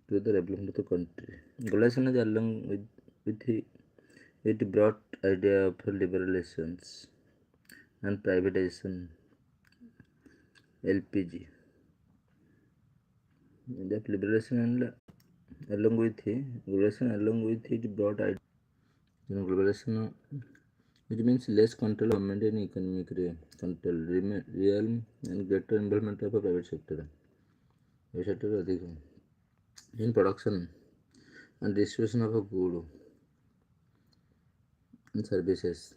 to the development of the country. Globalization is along it brought idea of liberalizations and privatization, LPG. That liberalization and along with it brought idea. Globalization, which means less control of government and economic control, realm and greater involvement of a private sector. Private sector in production and distribution of a good and services.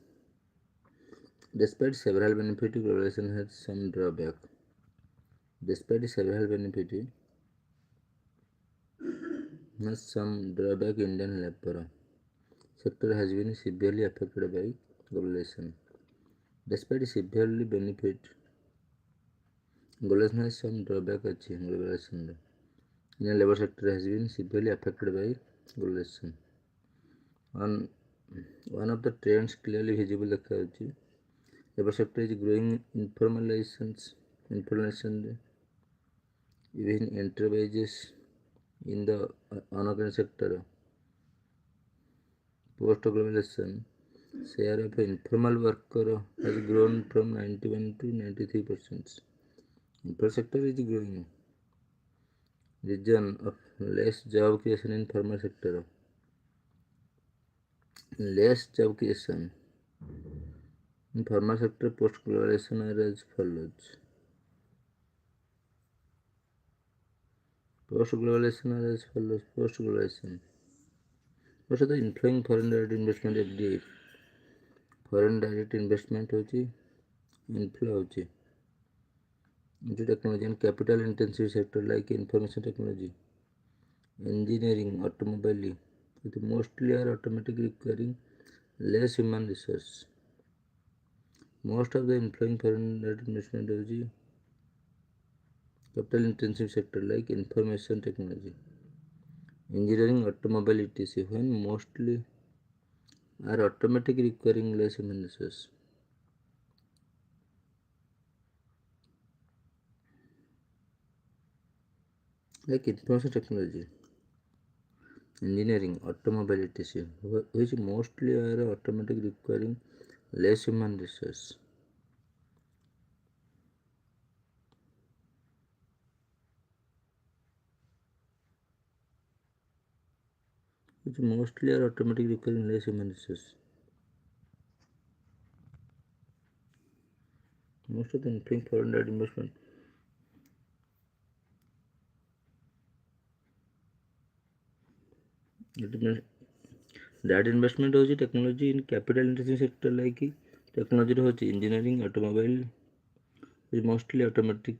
Despite several benefits, globalization has some drawback. Despite several benefits, has some drawback. Indian labor sector has been severely affected by globalization. Despite severely benefit, globalization has some drawback. Globalization. Indian labor sector has been severely affected by globalization. One of the trends clearly visible labor sector is growing information even enterprises in the unorganized sector. Post-globalization, share of informal worker has grown from 91 to 93%. Informal sector is growing. Reason of less job creation in formal sector. Less job creation in formal sector post-globalization are as follows. Post-globalization. What are the inflowing foreign direct investment FDI? Foreign direct investment inflow into technology and capital intensive sector like information technology, engineering, automobile, with mostly are automatic requiring less human resource. Most of the inflowing foreign direct investment capital intensive sector like information technology, engineering, automobile, etc. when mostly are automatic requiring less human resource. Like information technology, engineering, automobile, etc., which mostly are automatic requiring less human resource. Which mostly are automatic requiring less human resource. Most of the inflowing foreign direct investment direct investment होची technology in capital intensive sector like technology होची engineering, automobile is mostly automatic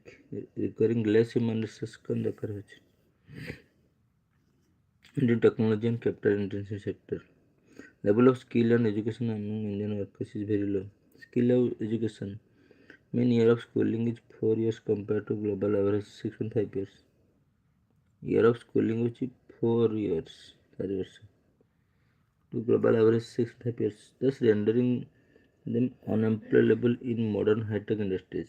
requiring less human resource kan dakar होची. Indian technology and capital intensive sector. Level of skill and education among Indian workers is very low. Skill of education. Mean year of schooling is 4 years compared to global average 6.5 years. Year of schooling is 4 years. 4 years. To global average 6.5 years. Thus rendering them unemployable in modern high-tech industries.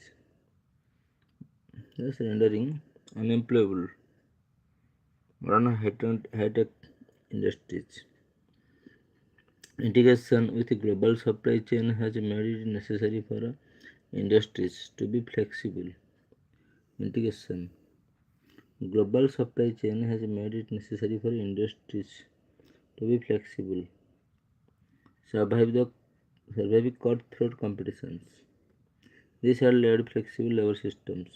Thus rendering unemployable modern high-tech industries. Integration with global supply chain has made it necessary for industries to be flexible. Integration. Global supply chain has made it necessary for industries to be flexible, survive cutthroat competitions. These are led flexible labor systems.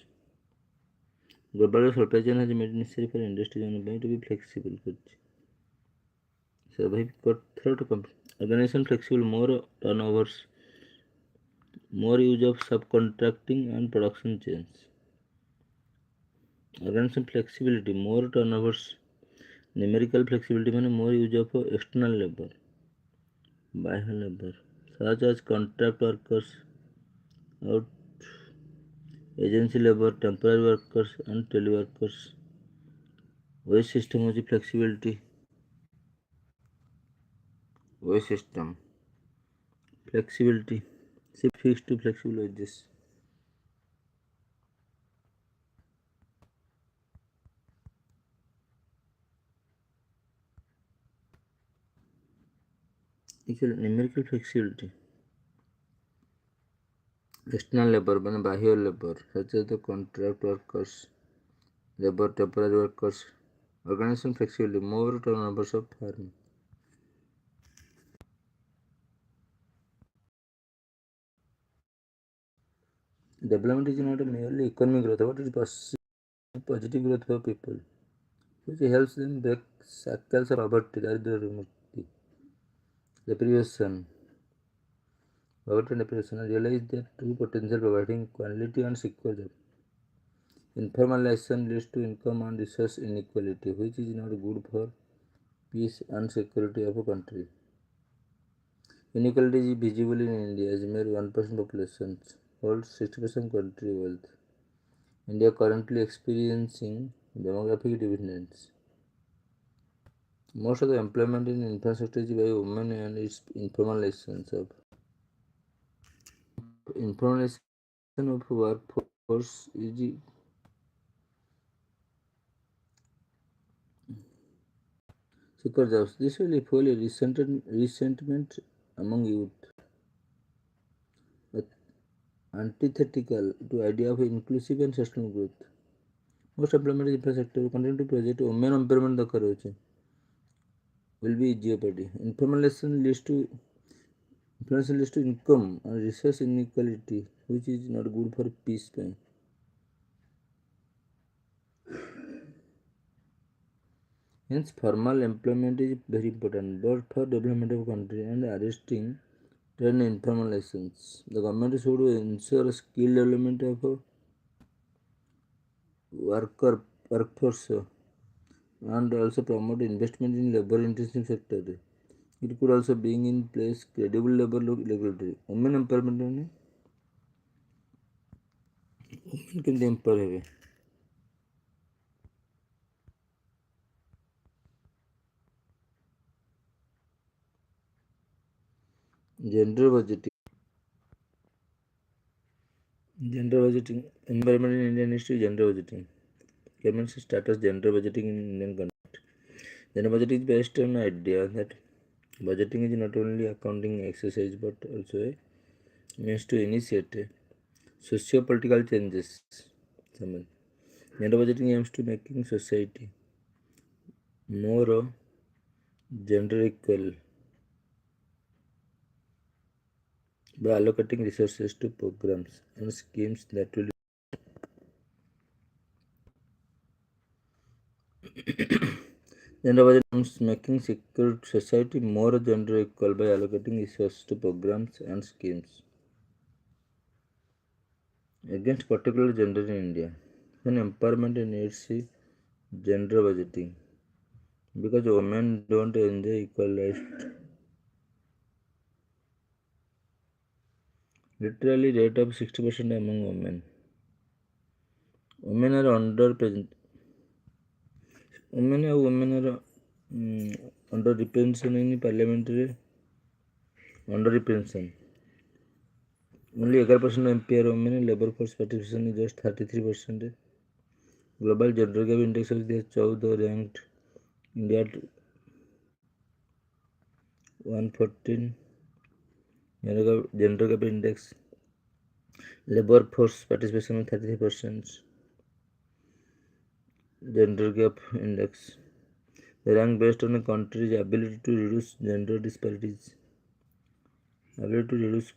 Global supply chain has made it necessary for industries to be flexible, survive cutthroat competition. Organization flexible, more turnovers, more use of subcontracting and production chains. Organization flexibility, more turnovers, numerical flexibility means more use of external labor, बाह्य labor, such as contract workers, out agency labor, temporary workers and teleworkers. Wage system is flexibility. Wage system, flexibility, fixed to flexible wages. Actually, numerical flexibility. External labor, बाह्य labor, such as the contract workers, labor temporary workers, organization flexibility, more turnovers of firm. Development is not merely economic growth, but it is positive growth for people, which helps them break cycles of poverty, deprivation. Poverty and deprivation realize their true potential, providing quality and secure jobs. Informalization leads to income and resource inequality, which is not good for peace and security of a country. Inequality is visible in India as mere 1% population holds 60% country wealth. India currently experiencing demographic dividends. Most of the employment in infrastructure is by women and its informalization of workforce is secure jobs. This will fuel a resentment among youth, but antithetical to idea of inclusive and sustainable growth. Most employment in infrastructure continue to project women empowerment will be jeopardy. Information leads to income and resource inequality, which is not good for peace. Hence, formal employment is very important both for development of country and arresting trend informal license. The government should ensure skill development of a workforce and also promote investment in labor intensive sector. It could also bring in place credible labor regulatory. Women empowerment women can empower. Gender budgeting. Gender budgeting. Environment in Indian history, gender budgeting. Government status gender budgeting in Indian country. Gender budgeting is based on the idea that budgeting is not only accounting exercise but also a means to initiate socio-political changes. Gender budgeting aims to making society more gender equal by allocating resources to programs and schemes that will gender budget aims making secure society more gender equal by allocating resources to programs and schemes against particular gender in India. When empowerment needs gender budgeting because women don't enjoy equal rights. Literally rate of 60% among women. Women are underrepresented. Women are underrepresented in parliamentary underrepresentation. Only 11% MP are women in labor force participation is just 33%. Global gender gap index of the 14 ranked India at 114. Gender gap index. Labor force participation of 33%. Gender gap index. The rank based on a country's ability to reduce gender disparities. Ability to reduce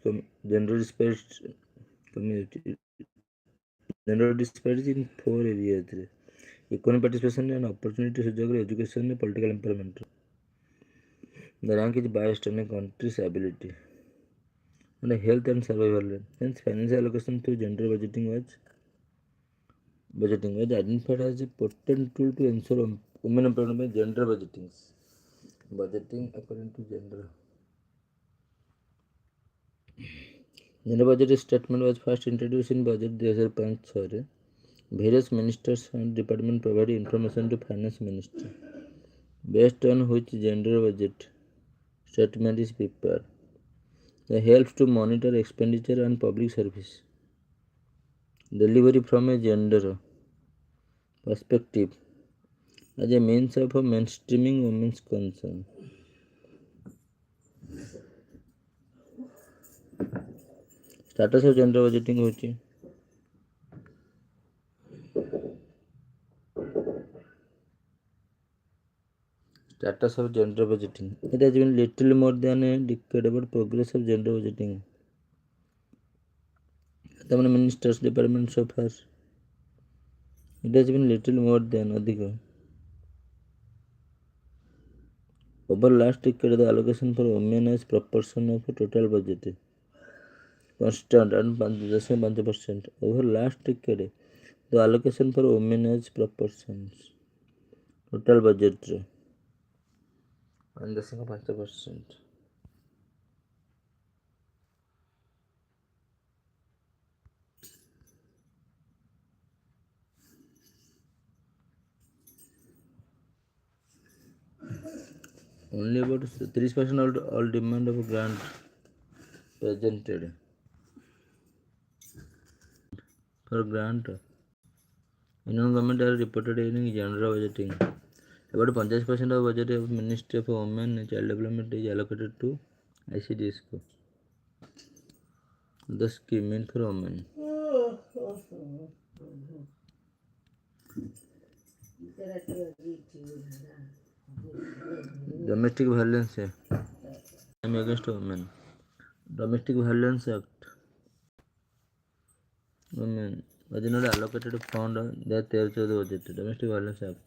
gender disparities. Gender disparities in 4 areas. Economic participation and opportunity, education and political empowerment. The rank is based on a country's ability and health and survival. Hence, financial allocation through gender budgeting was identified as a potent tool to ensure women empowerment by gender budgeting. Budgeting according to gender. Gender budget statement was first introduced in Budget 2005. Various ministers and departments provide information to Finance Ministry, based on which gender budget statement is prepared. It helps to monitor expenditure and public service delivery from a gender perspective as a means of mainstreaming women's concern. Status of gender budgeting होची status of gender budgeting. It has been little more than a decade about progress of gender budgeting. The minister's department so far. It has been little more than अधिक. Over last decade, the allocation for women as proportion of total budget constant and 5%. Over last decade, the allocation for women as proportions total budget 5%. Only about 30% of all demand of grant presented for grant. Indian government are reported in general budgeting. About 50% of budget of Ministry of Women and Child Development is allocated to ICD school. The scheme meant for women. Domestic violence against women. Domestic Violence Act. Women was not allocated fund that there to the budget. Domestic Violence Act.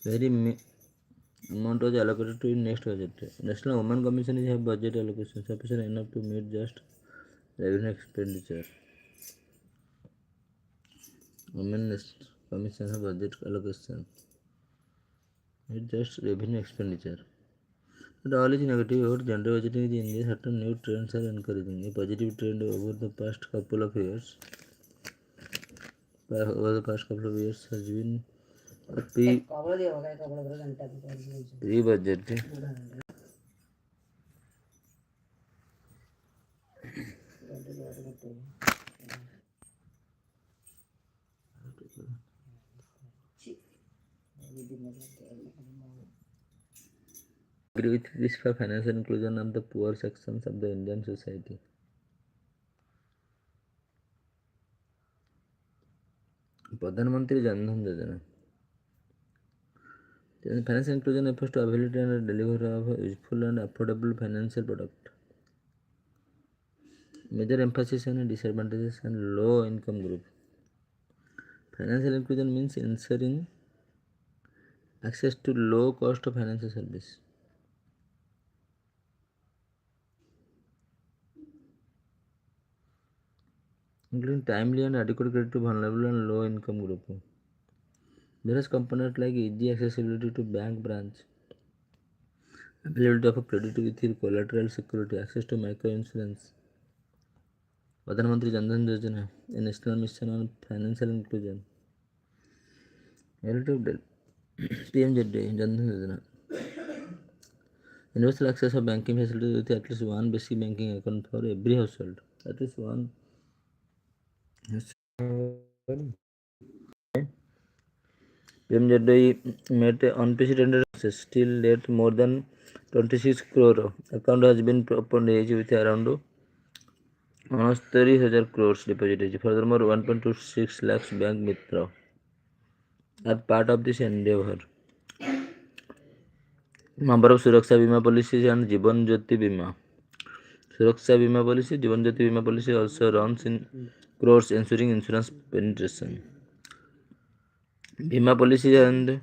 Very amount was allocated to in next budget. National Women Commission is have budget allocation sufficient enough to meet just revenue expenditure. Women Commission have budget allocation. Meet just revenue expenditure. But all is negative about gender budgeting in India. Certain new trends are encouraging. A positive trend over the past couple of years. Has been a pre-budget. Agree with this for financial inclusion of the poor sections of the Indian society. Pradhan Mantri Jan Dhan Yojana. Financial inclusion efforts to availability and deliver of useful and affordable financial product. Major emphasis on disadvantages and low income group. Financial inclusion means ensuring access to low cost of financial service. Including timely and adequate credit to vulnerable and low income group. Various components like easy accessibility to bank branch, availability of credit with collateral security, access to micro insurance. Pradhan Mantri Jan Dhan Yojana, a national mission on financial inclusion. PMZ Jan Dhan Yojana. Universal access of banking facilities with at least one basic banking account for every household. At least one. PMZ met unprecedented access. Still yet more than 26 crore account has been opened with around 30,000 crores deposited. Furthermore, 1.26 lakhs bank mitra are part of this endeavor. Number of Suraksha Bima policies and Jivan Jyoti Bima. Suraksha Bima policy, Jivan Jyoti Bima policy also runs in crores, ensuring insurance penetration. Bima policies and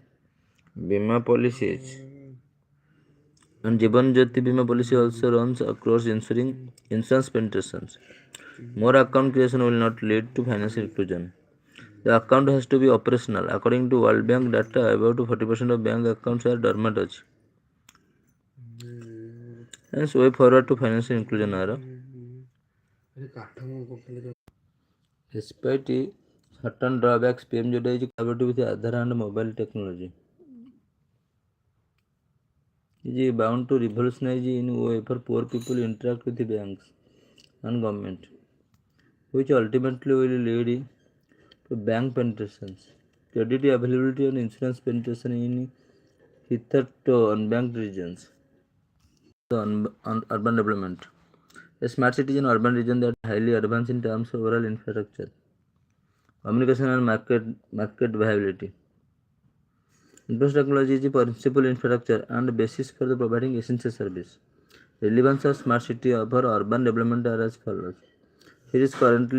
Jivan Jyoti Bima policy also runs across ensuring insurance penetration. More account creation will not lead to financial inclusion. The account has to be operational. According to World Bank data, about 40% of bank accounts are dormant. Hence, way forward to financial inclusion. Despite certain drawbacks, PMJ is collaborative with Aadhaar and mobile technology. It is bound to revolutionize in a way for poor people interact with the banks and government, which ultimately will lead to bank penetrations, credit availability and insurance penetration in hitherto unbanked regions. Urban development. A smart city is an urban region that is highly advanced in terms of overall infrastructure, communication and market viability. Information technology is the principal infrastructure and basis for the providing essential service. Relevance of smart city for urban development are as follows. Here is currently